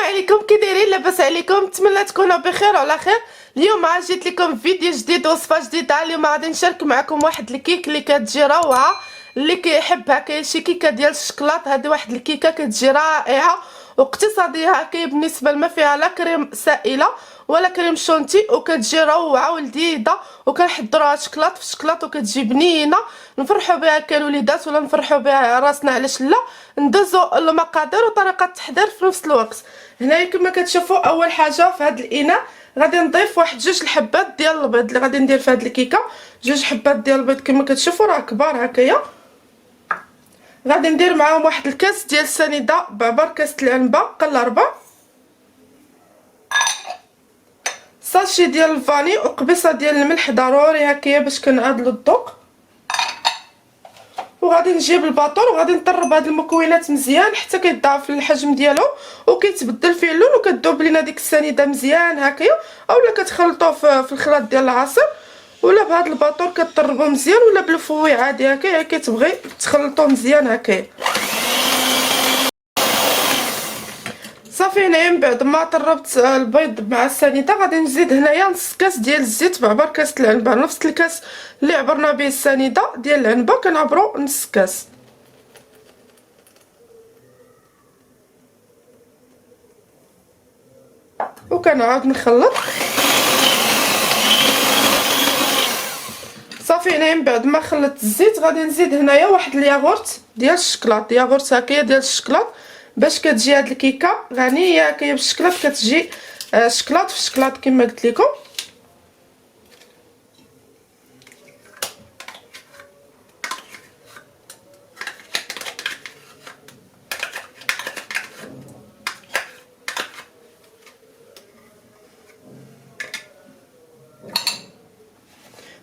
عليكم، كي دايرين؟ لاباس عليكم؟ نتمنى تكونوا بخير وعلى خير. اليوم عاد جيت لكم فيديو جديد وصفه جديده. اليوم غادي نشارك معكم واحد الكيك اللي كتجي روعه. اللي كيحبها كاين شي كيكه ديال الشكلاط، هذه واحد الكيكه كتجي رائعه واقتصاديه هكا بالنسبه ما فيها لا كريم سائله ولا كريم شونتي، وكتجي روعه ولذيذه وكنحضروها شكلاط في شكلاط وكتجي بنينه. نفرحوا بها كالوليدات ولا نفرحوا بها راسنا، علاش لا؟ ندوزو المقادير وطريقه التحضير في نفس الوقت. هنايا كما كتشوفوا اول حاجه في هذا الاناء غادي نضيف واحد 2 الحبات ديال البيض اللي غادي ندير في هذه الكيكه. 2 حبات ديال البيض كما كتشوفوا راه كبار هكايا. غادي ندير معاهم واحد الكاس ديال السنيده بعبر كاس العنبه قلربه، ساشي ديال الفاني وقبيصه ديال الملح ضروري هكايا باش كنعادلو الذوق. وغادي نجيب الباطور وغادي نطرب هاد المكونات مزيان حتى كيتضاعف الحجم ديالو وكيتبدل فيه اللون وكتذوب لينا ديك السنيده مزيان هكايا، اولا كتخلطوه في الخلاط ديال العصير ولا بهاد الباطور كطربوه مزيان ولا بالفوي عادي هكايا كتبغي تخلطوه مزيان هكايا. صافي هنايا من بعد ما طربت البيض مع السنيده غادي نزيد هنايا نص كاس ديال الزيت بعبر كاس العنبه. نفس الكاس اللي عبرنا به السنيده ديال العنبه كنعبرو نص كاس. وكنعاود نخلط. صافي هنايا من بعد ما خلطت الزيت غادي نزيد هنايا واحد الياغورت ديال الشكلاط، ياغورت هكايا ديال الشكلاط باش كتجي هاد الكيكه غنيه هكايا بالشكلاط، كتجي شكلاط في شكلاط كما قلت لكم.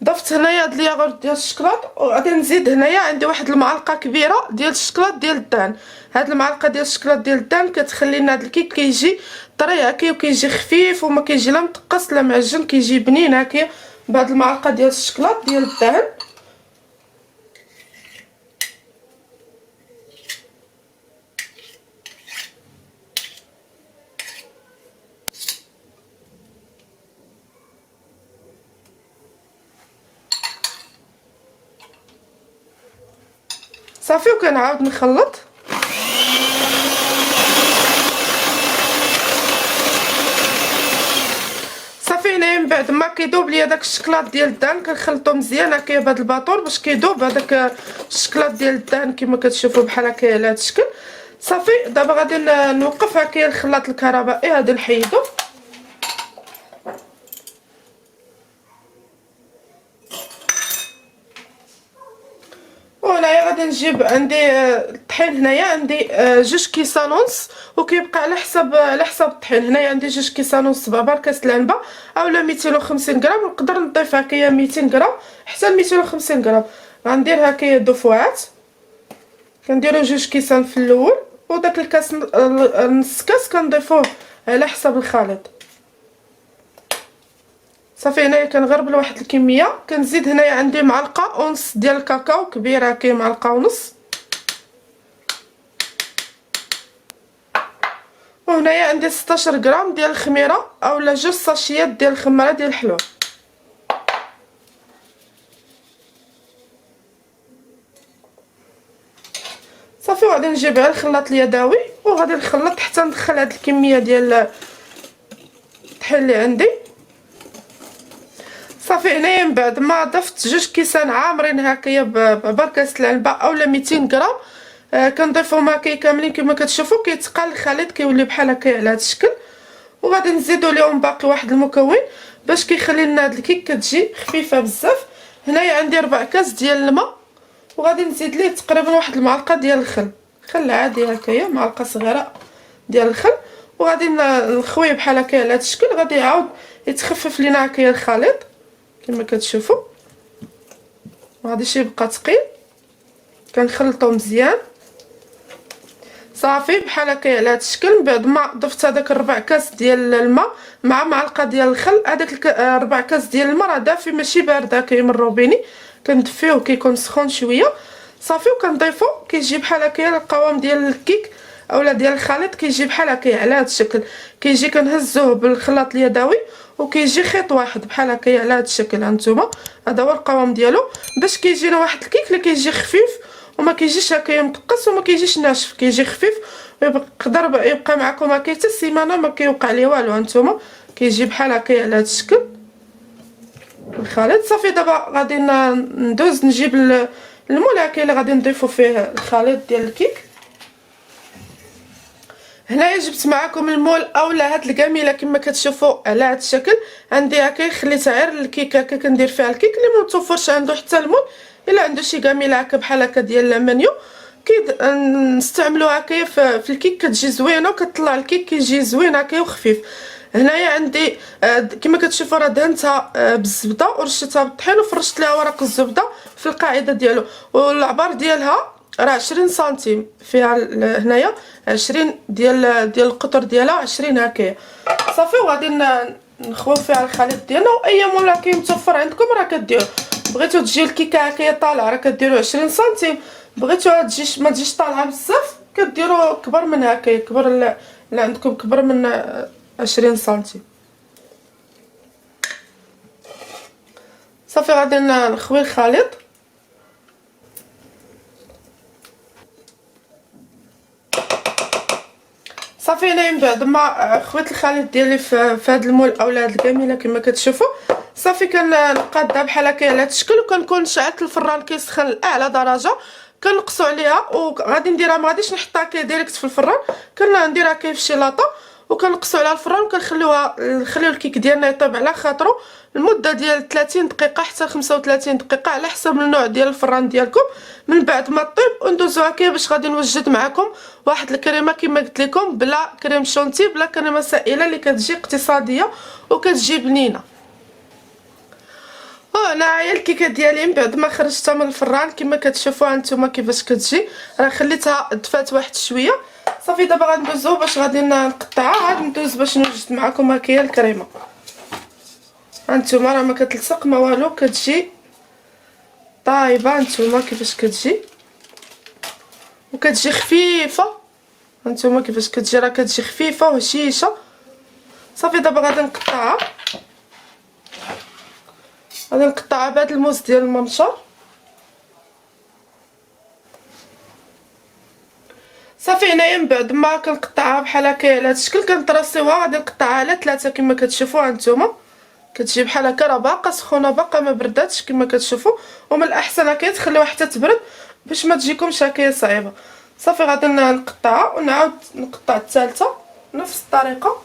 ضفت هنايا هاد الياغورت ديال الشكلاط وغادي نزيد هنايا عندي واحد المعلقه كبيره ديال الشكلاط ديال الدهن. هاد المعلقه ديال الشكلاط ديال الدهن كتخلي لنا هاد الكيك كيجي طري هكايا وكيجي خفيف وما كيجي لا مطقص لا معجن، كيجي بنين هكايا بهاد المعلقه ديال الشكلاط ديال الدهن. صافي وكنعاود نخلط. صافي هنايا من بعد ما كيذوب ليا داك الشكلاط ديال الدهن كنخلطو مزيان هكايا بهاد الباطور باش كيذوب هذاك الشكلاط ديال الدهن كما كتشوفوا بحال هكايا على هاد الشكل. صافي دابا غادي نوقف هكايا الخلاط الكهربائي، غادي نحيدو. وهنايا غادي نجيب عندي الطحين. هنايا عندي 2 كيسان ونص وكيبقى على حسب الطحين. هنايا عندي 2 كيسان ونص بعبر كاس العنبه اولا 250 غرام، نقدر نضيف هكايا 200 غرام حتى 250 غرام. غندير هكايا دفعات، كنديرو 2 كيسان في الاول وداك الكاس نص كاس كنضيفوه على حسب الخليط. صافي هنايا كنغربل واحد الكميه. كنزيد هنايا عندي معلقه ونص ديال الكاكاو كبيره هكايا، معلقه ونص. وهنايا عندي 16 غرام ديال الخميره اولا 2 ساشيات ديال الخماره ديال الحلوى. صافي وغادي نجيب على الخلاط اليدوي وغادي نخلط حتى ندخل هاد الكميه ديال الطحين اللي عندي. صافي هنايا من بعد ما ضفت 2 كيسان عامرين هكايا بعبر كاس العنبه اولا 200 غرام كنضيفهم هكايا كاملين كما كتشوفوا كيتقال الخليط كيولي بحال هكايا على هذا الشكل. وغادي نزيدوا ليهم باقي واحد المكون باش كيخلي لنا هاد الكيك كتجي خفيفه بزاف. هنايا عندي 4 كاس ديال الماء وغادي نزيد ليه تقريبا واحد المعلقه ديال الخل، خل عادي هكايا معلقه صغيره ديال الخل. وغادي نخويه بحال هكايا على هذا الشكل. غادي يعاود يتخفف لينا هكايا الخليط كما كتشوفوا، مغاديش يبقى ثقيل. كنخلطو مزيان صافي بحال هكايا على هذا الشكل. من بعد ما ضفت هذاك 4 كاس ديال الماء مع معلقه ديال الخل، هذاك 4 كاس ديال الماء راه دافي ماشي بارد هكايا من الروبيني، كندفيوه كيكون سخون شويه. صافي وكنضيفو كيجي بحال هكايا القوام ديال الكيك اولا ديال الخليط كيجي بحال هكا على هذا الشكل. كيجي كنهزوه بالخلاط اليدوي وكيجي خيط واحد بحال هكا على هذا الشكل. هانتوما هذا هو القوام ديالو باش كيجينا واحد الكيك اللي كيجي خفيف وما كيجيش هكا مدقص وما كيجيش ناشف، كيجي خفيف ويقدر يبقى معكم هكا حتى السيمانه ما كيوقع ليه والو. هانتوما كيجي بحال هكا على هذا الشكل الخليط. صافي دابا غادي ندوز نجيب المول هكا اللي غادي نضيفو فيه الخليط ديال الكيك. هنايا جبت معكم المول اولا هاد الكاميله كما كتشوفوا على هاد الشكل. عندي هكا خليت غير الكيك هكا كندير فيها الكيك. اللي ما متوفرش عنده حتى المول الا عنده شي كاميله هكا بحال هكا ديال المنيو نستعملوها هكايا في الكيك كتجي زوينه وكتطلع الكيك كيجي زوين هكا وخفيف. هنايا عندي كما كتشوفوا راه دهنتها بالزبده ورشيتها بالطحين وفرشت لها ورق الزبده في القاعده ديالو. والعبار ديالها راه 20 سنتيم فيها هنايا 20 ديال القطر ديالها 20 هكايا. صافي وغادي نخويو فيها الخليط ديالنا. واي مول هكا متوفر عندكم راه كديروا. بغيتو تجي الكيكه هكايا طالعه راه كديروا 20 سنتيم، بغيتو ما تجيش طالعه بزاف كديروا كبر من هكايا، كبر اللي عندكم كبر من 20 سنتيم. صافي غادي نخوي الخليط. صافي انا من بعد ما خويت الخليط ديالي في هذا المول اولا هاد الكاميله كما كتشوفوا. صافي كنقادها بحال هكا على هذا الشكل وكنكون شعلت الفران كيسخن لاعلى درجه. كنقصو عليها وغادي نديرها ما غاديش نحطها هكا ديريكت في الفران، كنديرها هكا في شي لاطه وكنقصو على الفران نخليو الكيك ديالنا يطيب على خاطرو لمده ديال 30 دقيقه حتى 35 دقيقه على حسب النوع ديال الفران ديالكم. من بعد ما طيب وندوزو هكا باش غادي نوجد معكم واحد الكريمه كما قلت لكم بلا كريم شونتي بلا كريمه سائله اللي كتجي اقتصاديه وكتجي بنينه. هنايا الكيكه ديالي من بعد ما خرجتها من الفران كما كتشوفوا هانتوما كيفاش كتجي، راه خليتها دفات واحد شويه. صافي دابا غندوزو باش غادي نقطعها. غادي ندوز باش نوجد معكم هكايا الكريمه. هانتوما راه ما كتلصق ما والو، كتجي طايبه. هانتوما كيفاش كتجي وكتجي خفيفه. هانتوما كيفاش كتجي راه كتجي خفيفه وهشيشه. صافي دابا غادي نقطعها. غادي نقطعها بهذا الموس ديال المنشار. صافي هنايا من بعد ما كنقطعها بحال هكا على هذا الشكل كنطراسيوها. غادي نقطعها على 3 كما كتشوفوا. هانتوما كتجي بحال هكا راه باقا سخونه باقا ما برداتش كما كتشوفوا. ومن الاحسن هكا تخليوها حتى تبرد باش ما تجيكمش هكايا صعيبه. صافي غادي نقطعها ونعاود نقطع الثالثه نفس الطريقه.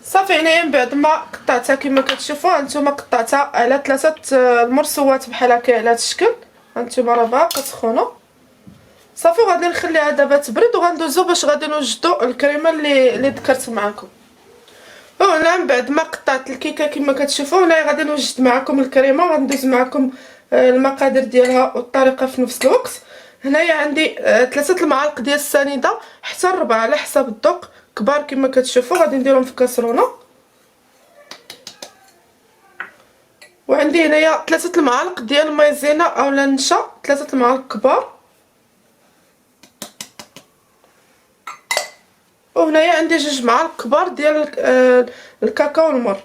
صافي هنايا من بعد ما قطعتها كما كتشوفوا هانتوما قطعتها على 3 المرسوات بحال هكا على هذا الشكل. هانتوما راه باقا سخونه. صافي غادي نخليها دابا تبرد وغندوزو باش غادي نوجدو الكريمه اللي ذكرت معكم. هنا من بعد ما قطعت الكيكه كما كتشوفوا هنايا غادي نوجد معكم الكريمه. غندوز معكم المقادير ديالها والطريقه في نفس الوقت. هنايا عندي 3 المعالق ديال السنيده حتى 4 على حسب الذوق كبار كما كتشوفوا. غادي نديرهم في كاسرونه. وعندي هنايا 3 المعالق ديال المايزينا اولا النشا 3 المعالق كبار. وهنايا عندي 2 معالق كبار ديال الكاكاو المر.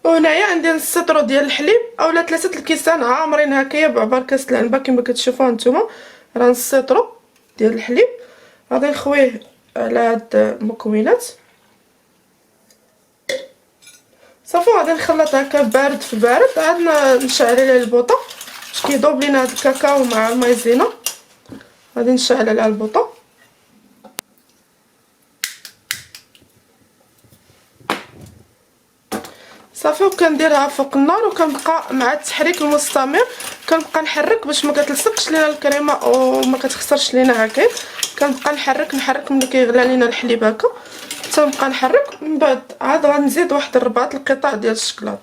وهنايا عندي نص لتر ديال الحليب اولا 3 الكيسان عامرين هكايا بعبار كاس العنبه كما كتشوفوا هانتوما. راه نص لتر ديال الحليب. غادي نخويه على هاد المكونات. صافي غادي نخلط هكا بارد في بارد. عاد نشعل عليه البوطه باش كيذوب لينا هاد الكاكاو مع المايزينا. غادي نشعل على البوطه. صافي وكنديرها فوق النار وكنبقى مع التحريك المستمر كنبقى نحرك باش ما كتلصقش لينا الكريمه وما كتخسرش لينا هكا. كنبقى نحرك ملي كيغلى لينا الحليب هكا حتى نبقى نحرك. من بعد عاد غنزيد واحد 4 القطع ديال الشكلاط.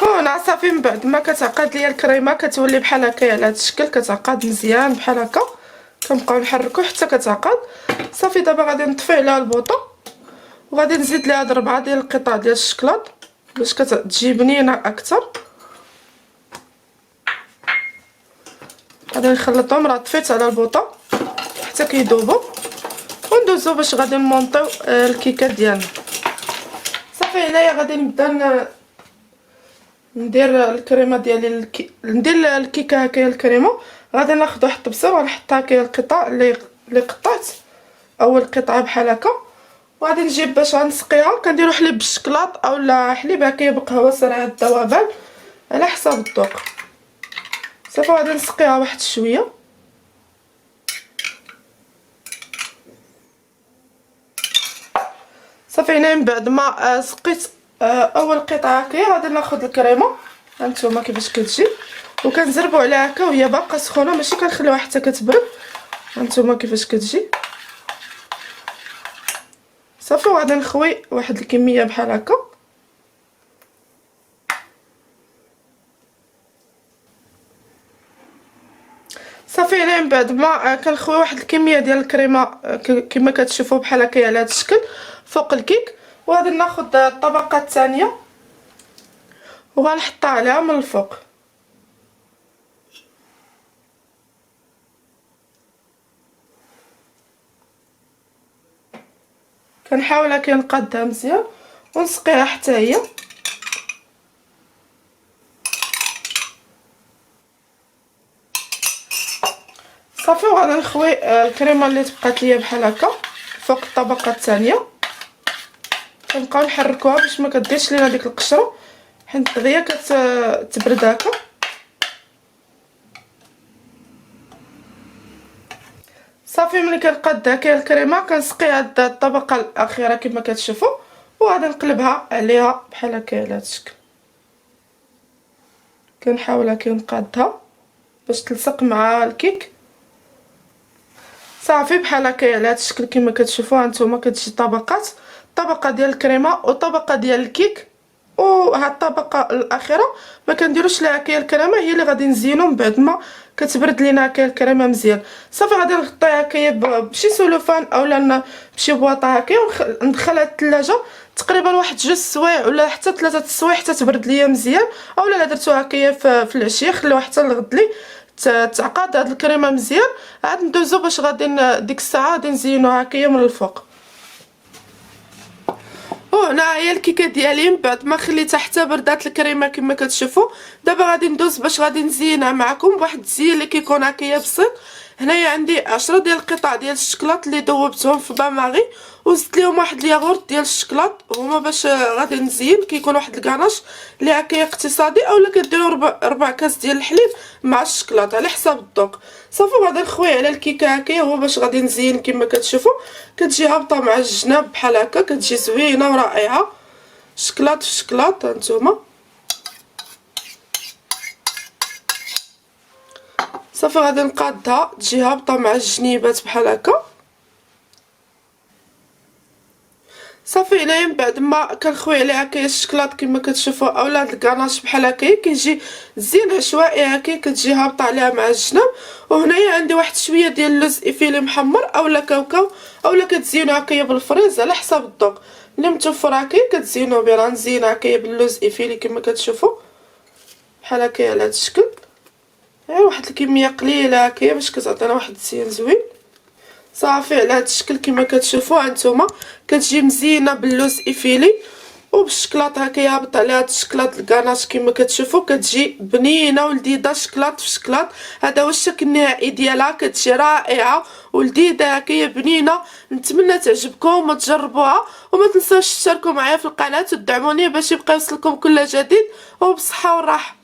هنا صافي من بعد ما كتعقد ليا الكريمه كتولي بحال هكا على هذا الشكل كتعقد مزيان بحال هكا. كنبقاو نحركو حتى كتعقد. صافي دابا غادي نطفي عليها البوطه وغادي نزيد ليها هاد 4 ديال القطع ديال الشكلاط باش كتجي بنينه اكثر. غادي نخلطهم. راه طفيت على البوطه حتى كيذوبوا وندوزو باش غادي نمونطيو الكيكه ديالنا. صافي هنايا غادي نبدا ندير الكريمه ديالي ندير الكيكه هكايا الكريمه. غادي ناخذ واحد الطبسه ونحط هكايا القطع اللي قطعت اول قطعه بحال هكا، وغادي نجيب باش غنسقيها. كنديروا حليب بالشكلاط اولا حليب هكايا بقهوه سريعه الذوبان على حساب الذوق. صافي غادي نسقيها واحد شويه. صافي هنا من بعد ما سقيت اول قطعه هكايا غادي ناخذ الكريمه هانتوما كيفاش كتجي، وكنزربوا عليها هكا وهي باقا سخونه ماشي كنخليوها حتى كتبرد. هانتوما كيفاش كتجي. صافي وغادي نخوي واحد الكميه بحال هكا. صافي هنا من بعد ما كنخوي واحد الكميه ديال الكريمه كما كتشوفوا بحال هكايا على هذا الشكل فوق الكيك، وغادي ناخذ الطبقه الثانيه وغنحطها عليها من الفوق. كنحاول هكا نقادها مزيان ونسقيها حتى هي. صافي وغادي نخوي الكريمه اللي تبقات ليا بحال هكا فوق الطبقه الثانيه. كنبقاو نحركوها باش ما كديرش لينا ديك القشره حيت دغيا كتبرد هكا. صافي ملي كنقاد هكا الكريمه كنسقي هاد الطبقه الاخيره كما كتشوفوا، وغادي نقلبها عليها بحال هكا على هاد الشكل. كنحاول هكا نقادها باش تلصق مع الكيك. صافي بحال هكا على هاد الشكل كما كتشوفوا هانتوما كتجي طبقات، طبقه ديال الكريمه وطبقه ديال الكيك، وهاد الطبقه الاخيره ما كنديروش لها هكايا الكريمه، هي اللي غادي نزينو من بعد ما كتبرد لينا هكايا الكريمه مزيان. صافي غادي نغطيها هكايا بشي سلوفان اولا بشي بواطه هكايا وندخلها الثلاجه تقريبا واحد 2 سوايع ولا حتى 3 سوايع حتى تبرد ليا مزيان، اولا درتوها هكايا في العشيه خليوها حتى الغد لي تعقد هاد الكريمه مزيان. عاد ندوزو باش غادي ديك الساعه غادي نزينوها هكايا من الفوق. وهنا هي الكيكه ديالي من بعد ما خليتها حتى بردات الكريمه كما كتشوفوا. دابا غادي ندوز باش غادي نزينها معكم بواحد التزيين اللي كيكون هكايا بسيط. هنايا عندي 10 ديال القطع ديال الشكلاط اللي ذوبتهم في باماغي وزدت لهم واحد الياغورت ديال الشكلاط، هما باش غادي نزين. كيكون واحد الكاناش اللي هكايا اقتصادي اولا كديروا ربع كاس ديال الحليب مع الشكلاط على حساب الذوق. صافي غادي نخوي على الكيكه هكايا هو باش غادي نزين كما كتشوفوا. كتجي هابطه مع الجناب بحال هكا، كتجي زوينه ورائعه شكلاط في شكلاط. هانتوما صافي غادي نقادها تجي هابطه مع الجنيبات بحال هكا. صافي هنايا من بعد ما كنخوي عليها هكايا الشكلاط كما كتشوفوا اولا هاد الكاناش بحال هكايا كيجي زين عشوائي هكايا كتجي هابطه عليها مع الجناب. وهنايا عندي واحد شويه ديال اللوز ايفيلي محمر اولا كاوكاو اولا كتزينو هكايا بالفريز على حساب الذوق اللي متوفر هكايا كتزينو به. راه نزين هكايا باللوز ايفيلي كما كتشوفوا بحال هكايا على هاد الشكل. واحد الكميه قليله هكايا باش كتعطينا واحد الزين زوين. صافي على هاد الشكل كما كتشوفوا هانتوما كتجي مزينه باللوز ايفيلي وبالشكلاط هكايا هابط على هاد الشكلاط الكاناش كما كتشوفوا كتجي بنينه ولذيذه شكلاط في شكلاط. هذا هو الشكل النهائي ديالها، كتجي رائعه ولذيذه هكايا بنينه. نتمنى تعجبكم وتجربوها وما تنساوش تشتركوا معايا في القناه وتدعموني باش يبقى يوصلكم كل جديد وبصحه والراحه.